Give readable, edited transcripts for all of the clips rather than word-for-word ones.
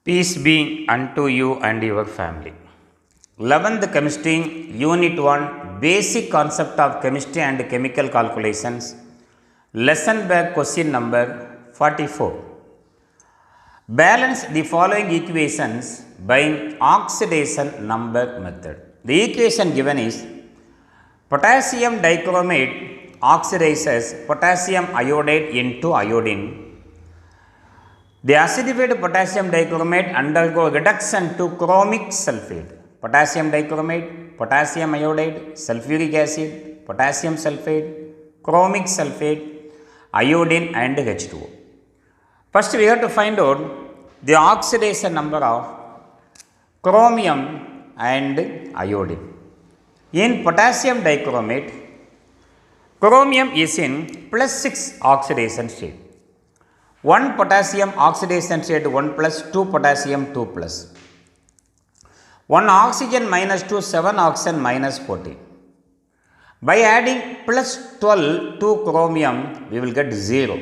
Peace be unto you and your family. 11th Chemistry, Unit 1, Basic Concept of Chemistry and Chemical Calculations, Lesson by question number 44. Balance the following equations by oxidation number method. The equation given is potassium dichromate oxidizes potassium iodide into iodine. The acidified potassium dichromate undergo reduction to chromic sulfate. Potassium dichromate, potassium iodide, sulfuric acid, potassium sulfate, chromic sulfate, iodine and H2O. First we have to find out the oxidation number of chromium and iodine. In potassium dichromate, chromium is in +6 oxidation state. 1 potassium oxidation state 1 plus, 2 potassium 2 plus. 1 oxygen minus 2, 7 oxygen minus 14. By adding plus 12 to chromium, we will get 0.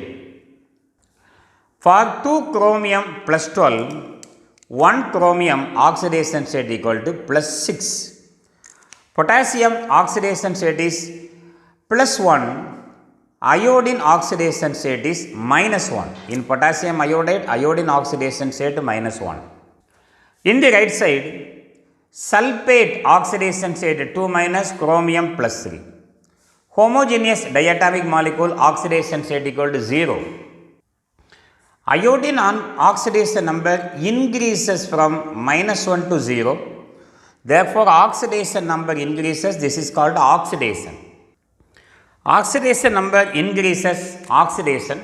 For 2 chromium plus 12, 1 chromium oxidation state equal to plus 6. Potassium oxidation state is plus 1. Iodine oxidation state is minus 1. In potassium iodide, iodine oxidation state minus 1. In the right side, sulfate oxidation state 2 minus, chromium plus 3. Homogeneous diatomic molecule oxidation state equal to 0. Iodine oxidation number increases from minus 1 to 0. Therefore, oxidation number increases. This is called oxidation. Oxidation number increases oxidation.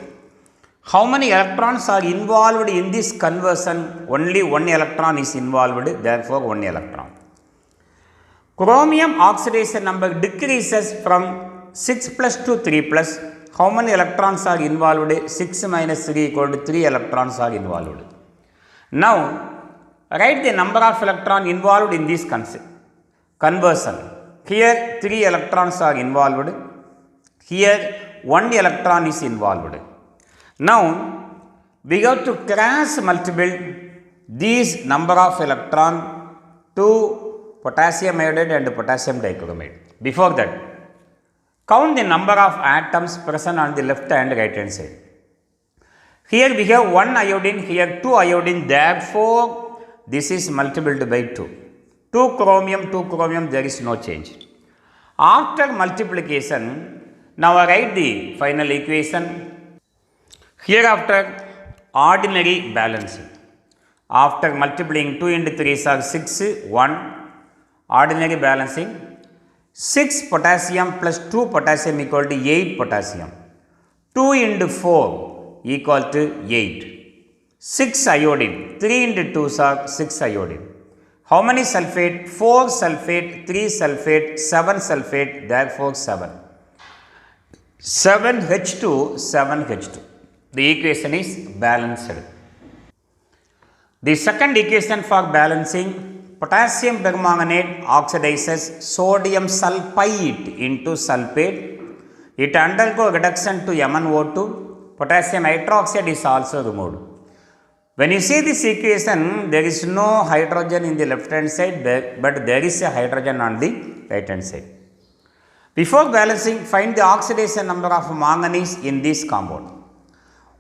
How many electrons are involved in this conversion? Only 1 electron is involved, therefore 1 electron. Chromium oxidation number decreases from 6 plus to 3 plus. How many electrons are involved? 6 minus 3 equal to 3 electrons are involved. Now, write the number of electrons involved in this conversion. Here 3 electrons are involved. Here 1 electron is involved. Now we have to cross multiply these number of electron to potassium iodide and potassium dichromate. Before that, count the number of atoms present on the left and right hand side. Here we have 1 iodine, here 2 iodine, therefore this is multiplied by 2. 2 chromium, there is no change. After multiplication, now I write the final equation. Hereafter, ordinary balancing. After multiplying 2 into 3 is 6, 1. Ordinary balancing. 6 potassium plus 2 potassium equal to 8 potassium. 2 into 4 equal to 8. 6 iodine. 3 into 2 is 6 iodine. How many sulfate? 4 sulfate, 3 sulfate, 7 sulfate, therefore 7. 7H2, 7H2. The equation is balanced. The second equation for balancing, potassium permanganate oxidizes sodium sulfite into sulfate. It undergoes reduction to MnO2. Potassium hydroxide is also removed. When you see this equation, there is no hydrogen in the left hand side, but there is a hydrogen on the right hand side. Before balancing, find the oxidation number of manganese in this compound.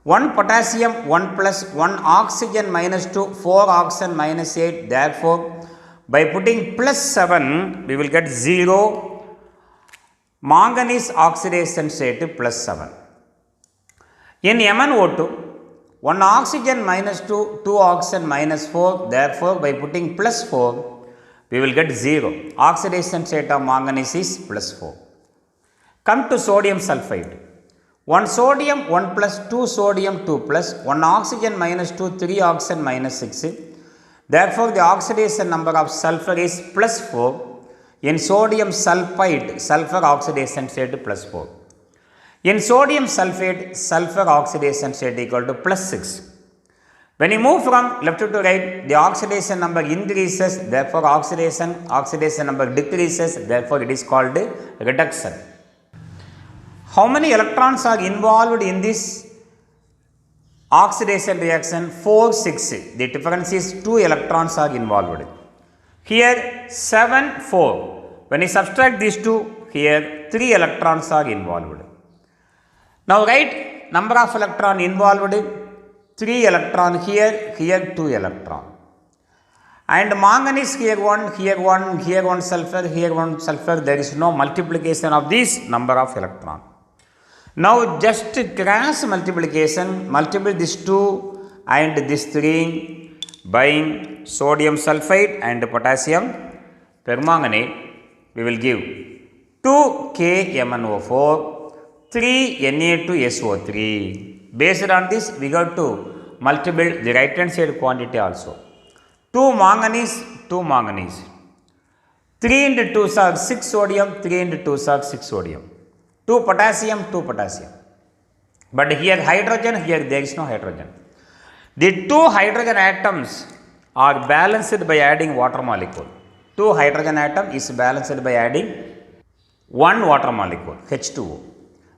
1 potassium 1 plus, 1 oxygen minus 2, 4 oxygen minus 8. Therefore, by putting plus 7, we will get 0. Manganese oxidation state plus 7. In MnO2, 1 oxygen minus 2, 2 oxygen minus 4. Therefore, by putting plus 4, we will get 0. Oxidation state of manganese is plus 4. Come to sodium sulfide. 1 sodium 1 plus, 2 sodium 2 plus, 1 oxygen minus 2, 3 oxygen minus 6. Therefore, the oxidation number of sulfur is plus 4. In sodium sulfide, sulfur oxidation state plus 4. In sodium sulfate, sulfur oxidation state equal to plus 6. When you move from left to right, the oxidation number increases, therefore oxidation number decreases, therefore it is called reduction. How many electrons are involved in this Oxidation reaction 4, 6. The difference is 2 electrons are involved. Here 7, 4. When you subtract these two, here 3 electrons are involved. Now write number of electron involved. 3 electron here, here 2 electron. And manganese here 1, here 1, here 1 sulfur, here 1 sulfur. There is no multiplication of this number of electron. Now just cross multiplication, multiply this 2 and this 3 by sodium sulfide and potassium permanganate. We will give 2KMnO4, 3Na2SO3. Based on this, we got to multiply the right hand side quantity also. 2 manganese, 2 manganese. 3 into 2 are 6 sodium, 3 into 2 are 6 sodium. 2 potassium, 2 potassium. But here hydrogen, here there is no hydrogen. The 2 hydrogen atoms are balanced by adding water molecule. 2 hydrogen atom is balanced by adding 1 water molecule, H2O.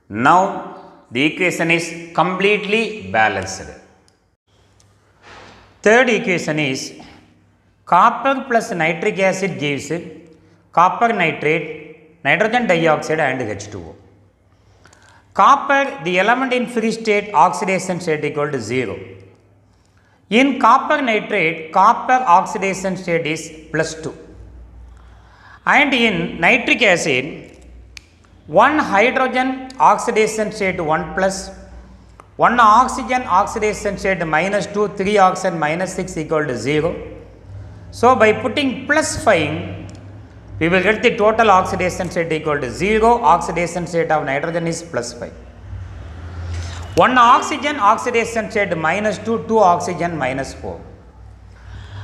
Now the equation is completely balanced. Third equation is copper plus nitric acid gives copper nitrate, nitrogen dioxide and H2O. Copper, the element in free state, oxidation state equal to 0. In copper nitrate, copper oxidation state is +2. And in nitric acid, 1 hydrogen oxidation state 1 plus, 1 oxygen oxidation state -2, 3 oxygen -6 equal to 0. So by putting +5, we will get the total oxidation state equal to 0. Oxidation state of nitrogen is +5. 1 oxygen oxidation state -2, 2 oxygen -4.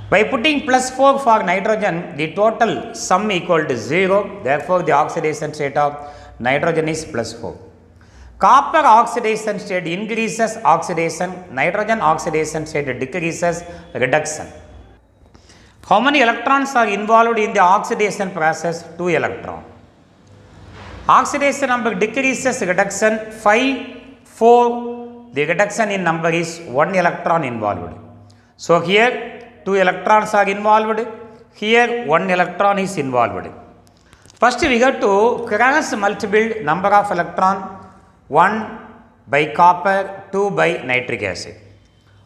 By putting +4 for nitrogen, the total sum equal to 0. Therefore, the oxidation state of nitrogen is +4. Copper oxidation state increases oxidation, nitrogen oxidation state decreases reduction. How many electrons are involved in the oxidation process? 2 electrons. Oxidation number decreases reduction 5, 4. The reduction in number is 1 electron involved. So here 2 electrons are involved. Here 1 electron is involved. First we got to cross multiply number of electron, 1 by copper, 2 by nitric acid.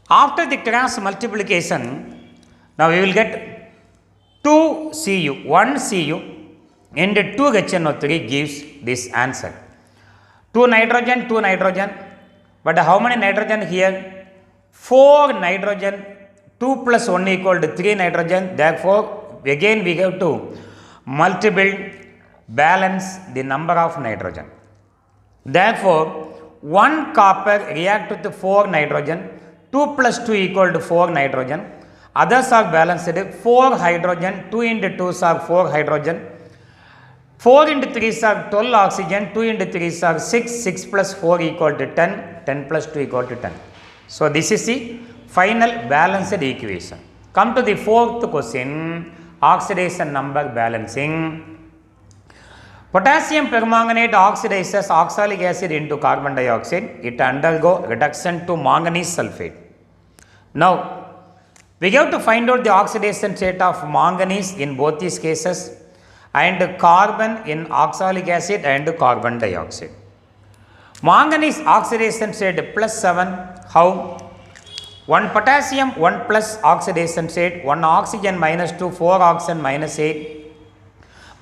After the cross multiplication, now we will get 2 Cu, 1 Cu into 2 HNO3 gives this answer. 2 nitrogen, 2 nitrogen. But how many nitrogen here? 4 nitrogen, 2 plus 1 equal to 3 nitrogen. Therefore, again we have to multiply, balance the number of nitrogen. Therefore, 1 copper react with 4 nitrogen, 2 plus 2 equal to 4 nitrogen. Others are balanced, 4 hydrogen, 2 into 2 are 4 hydrogen, 4 into 3 are 12 oxygen, 2 into 3 are 6, 6 plus 4 equal to 10, 10 plus 2 equal to 10. So this is the final balanced equation. Come to the fourth question, oxidation number balancing. Potassium permanganate oxidizes oxalic acid into carbon dioxide. It undergo reduction to manganese sulfate. Now, we have to find out the oxidation state of manganese in both these cases and carbon in oxalic acid and carbon dioxide. Manganese oxidation state +7. How? 1 potassium 1 plus oxidation state, 1 oxygen -2, 4 oxygen -8.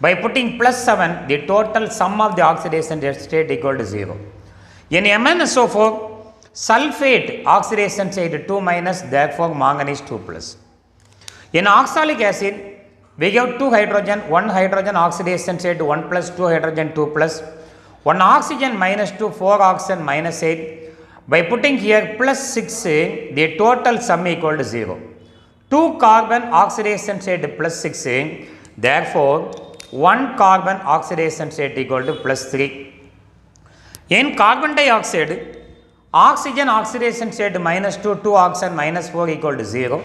By putting +7, the total sum of the oxidation state equal to 0. In MnSO4, sulfate oxidation state 2 minus, therefore manganese 2 plus. In oxalic acid, we have 2 hydrogen, 1 hydrogen oxidation state 1 plus, 2 hydrogen 2 plus, 1 oxygen -2, 4 oxygen -8. By putting here +6, the total sum equal to 0. 2 carbon oxidation state +6, therefore 1 carbon oxidation state equal to +3. In carbon dioxide, oxygen oxidation state -2, 2 oxygen -4 equal to 0.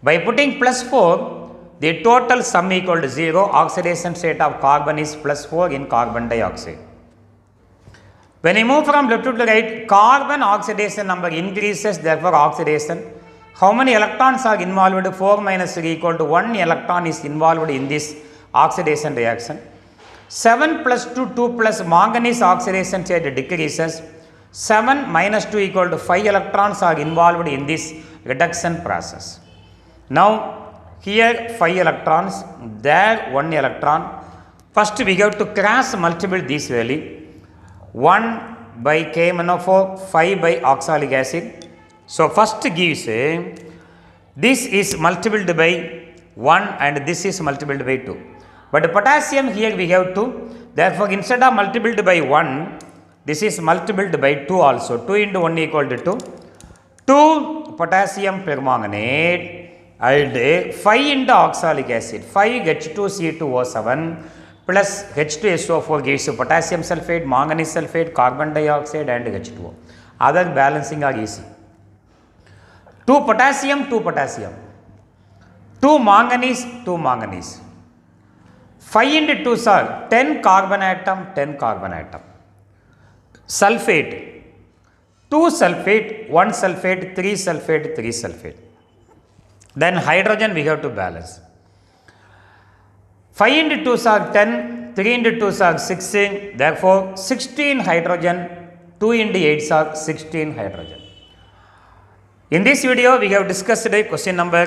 By putting +4, the total sum equal to 0. Oxidation state of carbon is +4 in carbon dioxide. When you move from left to the right, carbon oxidation number increases, therefore oxidation. How many electrons are involved? 4 minus 3 equal to 1 electron is involved in this oxidation reaction. 7 plus 2, 2 plus manganese oxidation state decreases. 7 minus 2 equal to 5 electrons are involved in this reduction process. Now, here 5 electrons, there 1 electron. First we have to cross multiply this value. 1 by KMnO4, 5 by oxalic acid. So, first gives this is multiplied by 1 and this is multiplied by 2. But potassium here we have 2. Therefore, instead of multiplied by 1, this is multiplied by 2 also. 2 into 1 equal to 2. 2 potassium permanganate and 5 into oxalic acid. 5 H2C2O7 plus H2SO4 gives you potassium sulfate, manganese sulfate, carbon dioxide and H2O. Other balancing are easy. 2 potassium, 2 potassium. 2 manganese, 2 manganese. 5 into 2 are 10 carbon atom, 10 carbon atom. Sulfate, 2 sulfate, 1 sulfate, 3 sulfate, 3 sulfate. Then hydrogen we have to balance. 5 into 2 are 10, 3 into 2 are 16, therefore 16 hydrogen, 2 into 8 are 16 hydrogen. In this video, we have discussed question number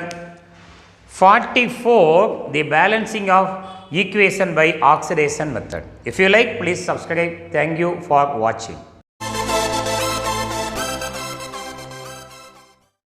44, the balancing of equation by oxidation method. If you like, please subscribe. Thank you for watching.